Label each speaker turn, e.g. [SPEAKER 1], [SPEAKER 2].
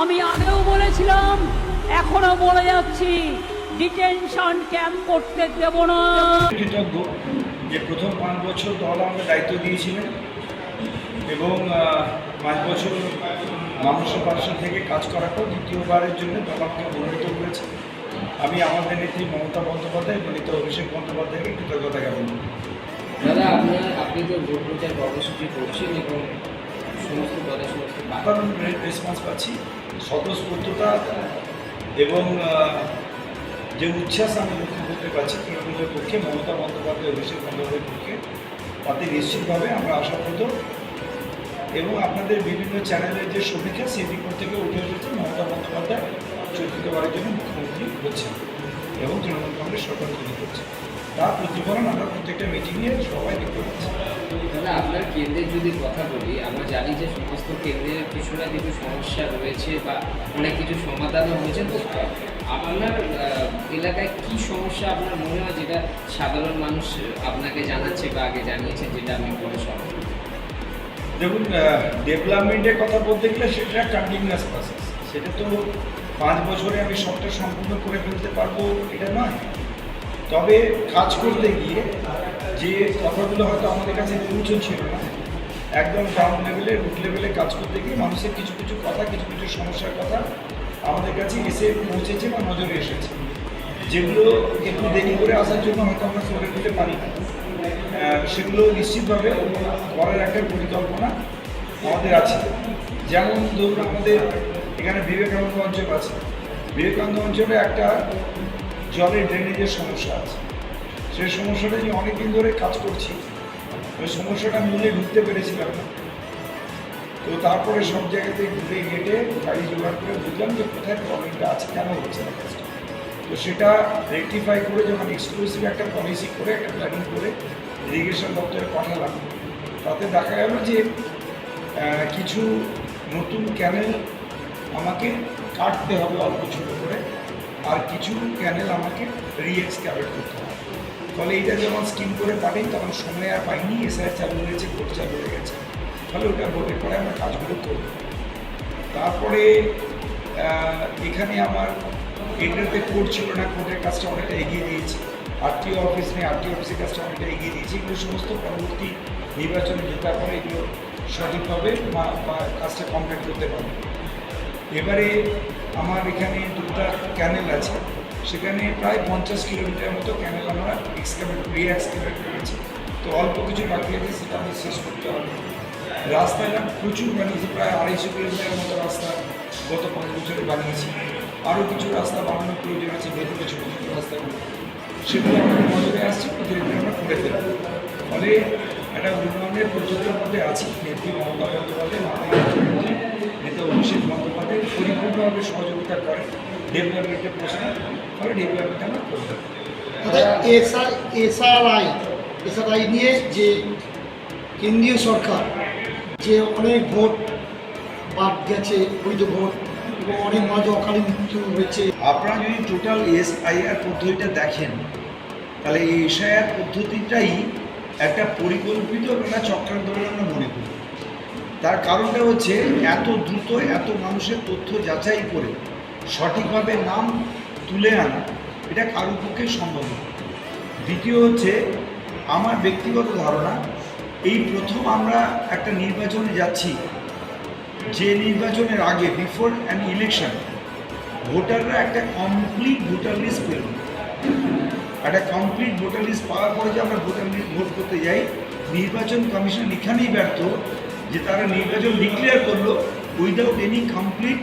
[SPEAKER 1] আমি আগেও বলেছিলাম, এখনো বলে যাচ্ছি, ডিটেনশন ক্যাম্প করতে দেব না।
[SPEAKER 2] কৃতজ্ঞ যে প্রথম 5 বছর দল আমাকে দায়িত্ব দিয়েছিলেন এবং 5 বছর মানুষের পাশে থেকে কাজ করার পর দ্বিতীয়বারের জন্য দল আমাকে মনোনীত করেছে। আমি আমাদের নেত্রী মমতা বন্দ্যোপাধ্যায় এবং নেতা অভিষেক বন্দ্যোপাধ্যায়কে কৃতজ্ঞতা জ্ঞাপন করি।
[SPEAKER 3] দাদা, আপনি তো ভোট প্রচার কর্মসূচি করছেন এবং সমস্ত দলের সমস্ত
[SPEAKER 2] কারণ রেসপন্স পাচ্ছি, স্বতঃস্ফূর্ততা এবং যে উচ্ছ্বাস আমি লক্ষ্য করতে পারছি তৃণমূলের পক্ষে, মমতা বন্দ্যোপাধ্যায় অভিষেক বন্দ্যোপাধ্যায়ের পক্ষে, তাতে নিশ্চিতভাবে আমরা আশাপ্রদ। এবং আপনাদের বিভিন্ন চ্যানেলের যে সমীক্ষা সেই রিপোর্ট থেকে উঠে এসেছে মমতা বন্দ্যোপাধ্যায় চতুর্থবারের জন্য মুখ্যমন্ত্রী হচ্ছেন এবং তৃণমূল কংগ্রেস সরকার তৈরি করছে, তার প্রতিফলন আমরা প্রত্যেকটা মিটিংয়ে সবাই দেখতে পাচ্ছি।
[SPEAKER 3] দাদা, আপনার কেন্দ্রের যদি কথা বলি, আমরা জানি যে সমস্ত কেন্দ্রের কিছু না কিছু সমস্যা রয়েছে বা অনেক কিছু সমাধানও হয়েছে। তো আপনার এলাকায় কি সমস্যা আপনার মনে হয় যেটা সাধারণ মানুষ আপনাকে জানাচ্ছে বা আগে জানিয়েছে, যেটা আমি বলে সমাধান?
[SPEAKER 2] দেখুন, ডেভেলপমেন্টের কথা বলতে গেলে সেটা কন্টিনিউয়াস প্রসেস, সেটা তো 5 বছরে আমি সবটা সম্পূর্ণ করে ফেলতে পারবো এটা নয়। তবে কাজ করতে গিয়ে যে কথাগুলো হয়তো আমাদের কাছে পৌঁছচ্ছিল না, একদম গ্রাউন্ড লেভেলে রুট লেভেলে কাজ করতে গিয়ে মানুষের কিছু কিছু কথা, কিছু কিছু সমস্যার কথা আমাদের কাছে এসে পৌঁছেছে বা নজরে এসেছে, যেগুলো একটু দেরি করে আসার জন্য হয়তো আমরা সরে ফেলতে পারি না। সেগুলো নিশ্চিতভাবে করার একটা পরিকল্পনা আমাদের আছে। যেমন ধরুন, আমাদের এখানে বিবেকানন্দ অঞ্চল আছে, বিবেকানন্দ অঞ্চলে একটা জলের ড্রেনেজের সমস্যা আছে। সেই সমস্যাটা যে অনেকদিন ধরে কাজ করছি, ওই সমস্যাটা মূলে ঢুকতে পেরেছিলাম না। তো তারপরে সব জায়গাতে ঘুরে ঘেটে গাড়ি জোগাড় করে বুঝলাম যে কোথায় প্রবলেমটা আছে, কেন হচ্ছে না কাজটা। তো সেটা রেকটিফাই করে যখন এক্সক্লুসিভ একটা পলিসি করে একটা প্ল্যানিং করে ইরিগেশন দপ্তরে পাঠালাম, তাতে দেখা গেল যে কিছু নতুন ক্যানেল আমাকে কাটতে হবে অল্প ছোটো করে, আর কিছু ক্যানেল আমাকে রিএক্সক্যাভেট করতে হবে। ফলে এইটা যখন স্কিম করে পাঠাই তখন সময় আর পাইনি, এসআই চালু হয়েছে, ভোট চালু হয়ে গেছে, ফলে ওটা ভোটের পরে আমরা কাজগুলো করব। তারপরে এখানে আমার এটাতে কোর্ট ছিল না, কোর্টের কাজটা অনেকটা এগিয়ে দিয়েছি। আরটিও অফিস নেই, আরটিও অফিসের কাজটা অনেকটা এগিয়ে দিয়েছি। এগুলো সমস্ত পরবর্তী নির্বাচনে জেতার পরে এগুলো সঠিকভাবে কাজটা কমপ্লিট করতে পারবে। এবারে আমার এখানে 2টা ক্যানেল আছে, সেখানে প্রায় 50 কিলোমিটার মতো ক্যানেল আমরা রিএক্সক্যাভেট করেছি। তো অল্প কিছু বাকি আছে, সেটা আমি শেষ করতে হবে। রাস্তাঘাট প্রচুর বানিয়েছি, প্রায় 250 কিলোমিটার মতো রাস্তা গত 5 বছরে বানিয়েছি। আরও কিছু রাস্তা বানানোর প্রয়োজন আছে, ভেতরে ছোটো ছোটো রাস্তাগুলো, সেগুলো আমাদের নজরে আসছে, প্রতিদিন আমরা করে দেবো। ফলে একটা উন্নয়নের প্রযুক্তির মধ্যে আছি। নেত্রী মমতা বন্দ্যোপাধ্যায়, মাননীয় মুখ্যমন্ত্রী নেতা অভিষেক বন্দ্যোপাধ্যায় পরিপূর্ণভাবে সহযোগিতা করে ডেভেলপমেন্টের প্রশ্নে, ফলে ডেভেলপমেন্ট আমরা করতে পারি।
[SPEAKER 4] এসআরআই নিয়ে যে কেন্দ্রীয় সরকার যে অনেক ভোট বাদ গেছে, বৈধ ভোট, এবং অনেক মানুষ অকালে মৃত্যু হয়েছে।
[SPEAKER 2] আপনারা যদি টোটাল এসআইআর পদ্ধতিটা দেখেন, তাহলে এই এসআইআর পদ্ধতিটাই একটা পরিকল্পিত একটা চক্রান্ত বলে আমরা মনে করি। তার কারণটা হচ্ছে এত দ্রুত এত মানুষের তথ্য যাচাই করে সঠিকভাবে নাম তুলে আনা, এটা কারোর পক্ষে সম্ভব নয়। দ্বিতীয় হচ্ছে আমার ব্যক্তিগত ধারণা, এই প্রথম আমরা একটা নির্বাচনে যাচ্ছি, যে নির্বাচনের আগে বিফোর অ্যান ইলেকশন ভোটাররা একটা কমপ্লিট ভোটার লিস্ট পেল। একটা কমপ্লিট ভোটার লিস্ট পাওয়ার পরে যে আমরা ভোট করতে যাই, নির্বাচন কমিশন এখানেই ব্যর্থ যে তারা নির্বাচন ডিক্লেয়ার করলো উইদাউট এনি কমপ্লিট